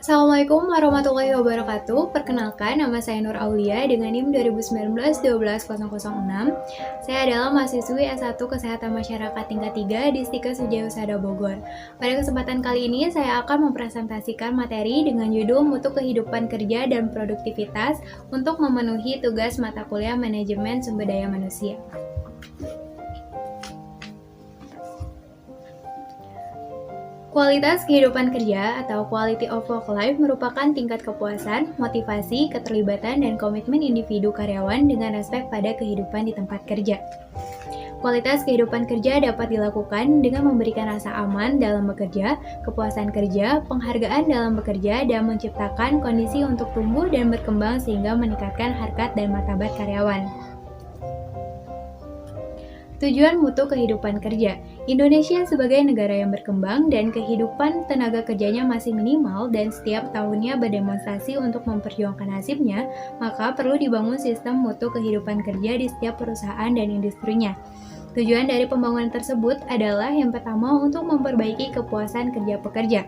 Assalamualaikum warahmatullahi wabarakatuh. Perkenalkan, nama saya Nur Aulia dengan NIM 2019-12006. Saya adalah mahasiswi S1 Kesehatan Masyarakat tingkat 3 di Stikes Wijaya Husada Bogor. Pada kesempatan kali ini, saya akan mempresentasikan materi dengan judul Mutu Kehidupan Kerja dan Produktivitas untuk memenuhi tugas mata kuliah Manajemen Sumber Daya Manusia. Kualitas kehidupan kerja atau quality of work life merupakan tingkat kepuasan, motivasi, keterlibatan, dan komitmen individu karyawan dengan aspek pada kehidupan di tempat kerja. Kualitas kehidupan kerja dapat dilakukan dengan memberikan rasa aman dalam bekerja, kepuasan kerja, penghargaan dalam bekerja, dan menciptakan kondisi untuk tumbuh dan berkembang sehingga meningkatkan harkat dan martabat karyawan. Tujuan mutu kehidupan kerja. Indonesia sebagai negara yang berkembang dan kehidupan tenaga kerjanya masih minimal dan setiap tahunnya berdemonstrasi untuk memperjuangkan nasibnya, maka perlu dibangun sistem mutu kehidupan kerja di setiap perusahaan dan industrinya. Tujuan dari pembangunan tersebut adalah yang pertama untuk memperbaiki kepuasan kerja pekerja.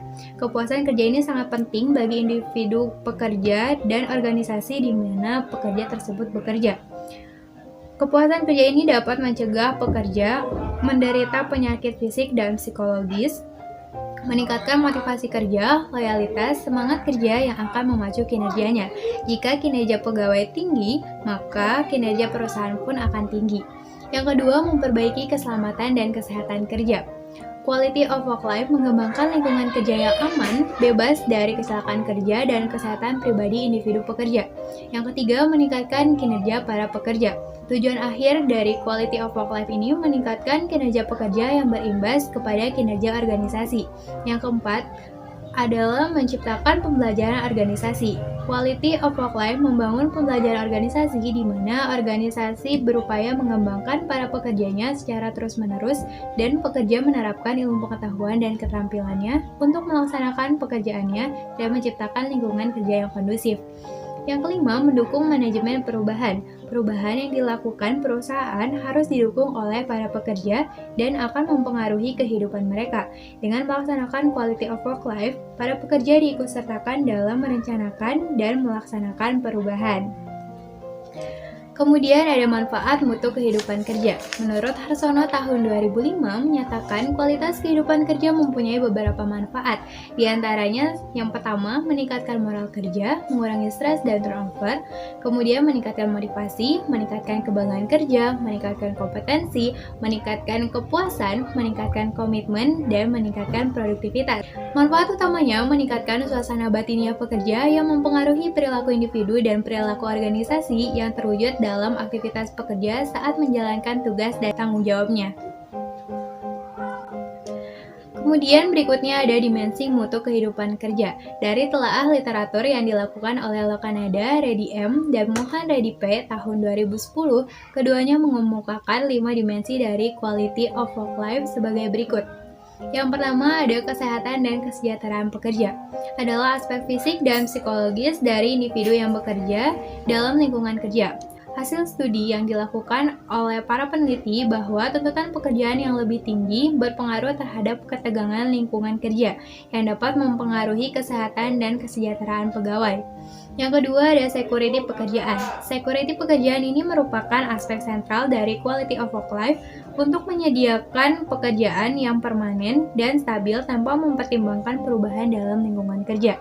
Kepuasan kerja ini sangat penting bagi individu pekerja dan organisasi di mana pekerja tersebut bekerja. Kepuasan kerja ini dapat mencegah pekerja menderita penyakit fisik dan psikologis, meningkatkan motivasi kerja, loyalitas, semangat kerja yang akan memacu kinerjanya. Jika kinerja pegawai tinggi, maka kinerja perusahaan pun akan tinggi. Yang kedua, memperbaiki keselamatan dan kesehatan kerja. Quality of work life mengembangkan lingkungan kerja yang aman, bebas dari kecelakaan kerja dan kesehatan pribadi individu pekerja. Yang ketiga, meningkatkan kinerja para pekerja. Tujuan akhir dari quality of work life ini meningkatkan kinerja pekerja yang berimbas kepada kinerja organisasi. Yang keempat, adalah menciptakan pembelajaran organisasi. Quality of work life membangun pembelajaran organisasi di mana organisasi berupaya mengembangkan para pekerjanya secara terus-menerus dan pekerja menerapkan ilmu pengetahuan dan keterampilannya untuk melaksanakan pekerjaannya dan menciptakan lingkungan kerja yang kondusif. Yang kelima, mendukung manajemen perubahan. Perubahan yang dilakukan perusahaan harus didukung oleh para pekerja dan akan mempengaruhi kehidupan mereka. Dengan melaksanakan quality of work life, para pekerja diikutsertakan dalam merencanakan dan melaksanakan perubahan. Kemudian ada manfaat mutu kehidupan kerja. Menurut Harsono tahun 2005 menyatakan kualitas kehidupan kerja mempunyai beberapa manfaat. Di antaranya yang pertama meningkatkan moral kerja, mengurangi stres dan turnover, kemudian meningkatkan motivasi, meningkatkan kebanggaan kerja, meningkatkan kompetensi, meningkatkan kepuasan, meningkatkan komitmen, dan meningkatkan produktivitas. Manfaat utamanya meningkatkan suasana batinnya pekerja yang mempengaruhi perilaku individu dan perilaku organisasi yang terwujud dalam aktivitas pekerja saat menjalankan tugas dan tanggung jawabnya. Kemudian berikutnya ada dimensi mutu kehidupan kerja. Dari telaah literatur yang dilakukan oleh Lokanada, Reddy M, dan Mohan Reddy P tahun 2010, keduanya mengemukakan 5 dimensi dari quality of work life sebagai berikut. Yang pertama ada kesehatan dan kesejahteraan pekerja. Adalah aspek fisik dan psikologis dari individu yang bekerja dalam lingkungan kerja. Hasil studi yang dilakukan oleh para peneliti bahwa tuntutan pekerjaan yang lebih tinggi berpengaruh terhadap ketegangan lingkungan kerja yang dapat mempengaruhi kesehatan dan kesejahteraan pegawai. Yang kedua ada security pekerjaan. Security pekerjaan ini merupakan aspek sentral dari quality of work life untuk menyediakan pekerjaan yang permanen dan stabil tanpa mempertimbangkan perubahan dalam lingkungan kerja.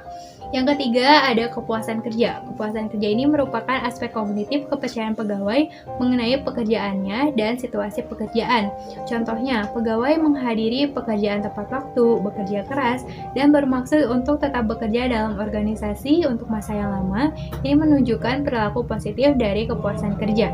Yang ketiga ada kepuasan kerja. Kepuasan kerja ini merupakan aspek kognitif kepercayaan pegawai mengenai pekerjaannya dan situasi pekerjaan. Contohnya, pegawai menghadiri pekerjaan tepat waktu, bekerja keras, dan bermaksud untuk tetap bekerja dalam organisasi untuk masa yang lama. Ini menunjukkan perilaku positif dari kepuasan kerja.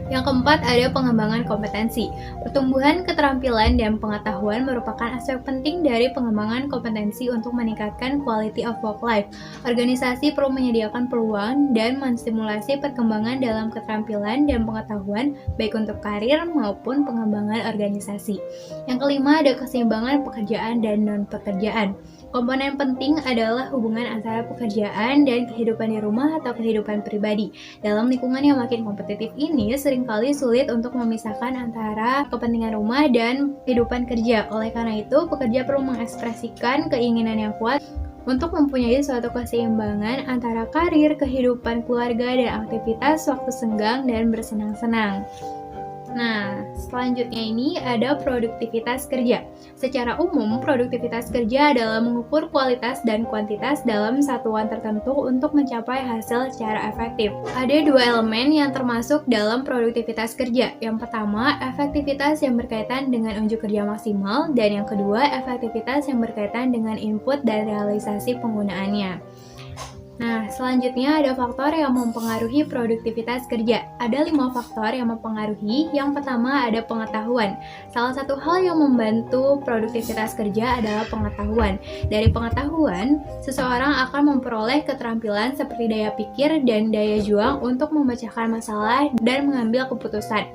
Yang keempat ada pengembangan kompetensi. Pertumbuhan keterampilan dan pengetahuan merupakan aspek penting dari pengembangan kompetensi untuk meningkatkan quality of work life. Organisasi perlu menyediakan peluang dan menstimulasi perkembangan dalam keterampilan dan pengetahuan baik untuk karir maupun pengembangan organisasi. Yang kelima ada keseimbangan pekerjaan dan non-pekerjaan. Komponen penting adalah hubungan antara pekerjaan dan kehidupan di rumah atau kehidupan pribadi. Dalam lingkungan yang makin kompetitif ini, seringkali sulit untuk memisahkan antara kepentingan rumah dan kehidupan kerja. Oleh karena itu, pekerja perlu mengekspresikan keinginan yang kuat untuk mempunyai suatu keseimbangan antara karir, kehidupan keluarga, dan aktivitas waktu senggang dan bersenang-senang. Nah, selanjutnya ini ada produktivitas kerja. Secara umum, produktivitas kerja adalah mengukur kualitas dan kuantitas dalam satuan tertentu untuk mencapai hasil secara efektif. Ada dua elemen yang termasuk dalam produktivitas kerja. Yang pertama, efektivitas yang berkaitan dengan unjuk kerja maksimal, dan yang kedua, efektivitas yang berkaitan dengan input dan realisasi penggunaannya. Nah, selanjutnya ada faktor yang mempengaruhi produktivitas kerja. Ada 5 faktor yang mempengaruhi. Yang pertama ada pengetahuan. Salah satu hal yang membantu produktivitas kerja adalah pengetahuan. Dari pengetahuan, seseorang akan memperoleh keterampilan seperti daya pikir dan daya juang untuk memecahkan masalah dan mengambil keputusan.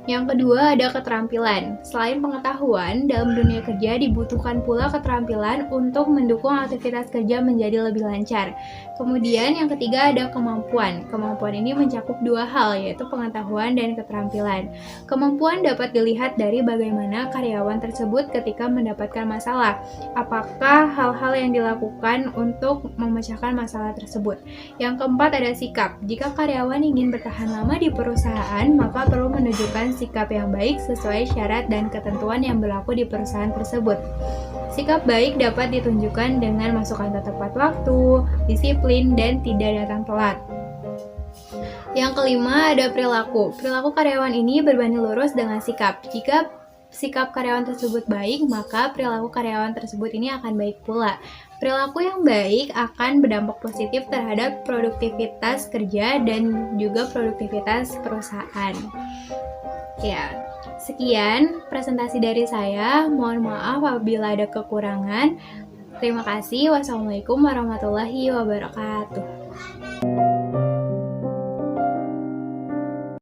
Yang kedua ada keterampilan. Selain pengetahuan, dalam dunia kerja dibutuhkan pula keterampilan untuk mendukung aktivitas kerja menjadi lebih lancar. Kemudian yang ketiga ada kemampuan. Kemampuan ini mencakup dua hal, yaitu pengetahuan dan keterampilan. Kemampuan dapat dilihat dari bagaimana karyawan tersebut ketika mendapatkan masalah. Apakah hal-hal yang dilakukan untuk memecahkan masalah tersebut. Yang keempat ada sikap. Jika karyawan ingin bertahan lama di perusahaan, maka perlu menunjukkan sikap yang baik sesuai syarat dan ketentuan yang berlaku di perusahaan tersebut. Sikap baik dapat ditunjukkan dengan masukan tepat waktu, disiplin, dan tidak datang telat. Yang kelima ada perilaku. Perilaku karyawan ini berbanding lurus dengan sikap. Jika sikap karyawan tersebut baik, maka perilaku karyawan tersebut ini akan baik pula. Perilaku yang baik akan berdampak positif terhadap produktivitas kerja dan juga produktivitas perusahaan. Ya, sekian presentasi dari saya. Mohon maaf apabila ada kekurangan. Terima kasih. Wassalamualaikum warahmatullahi wabarakatuh.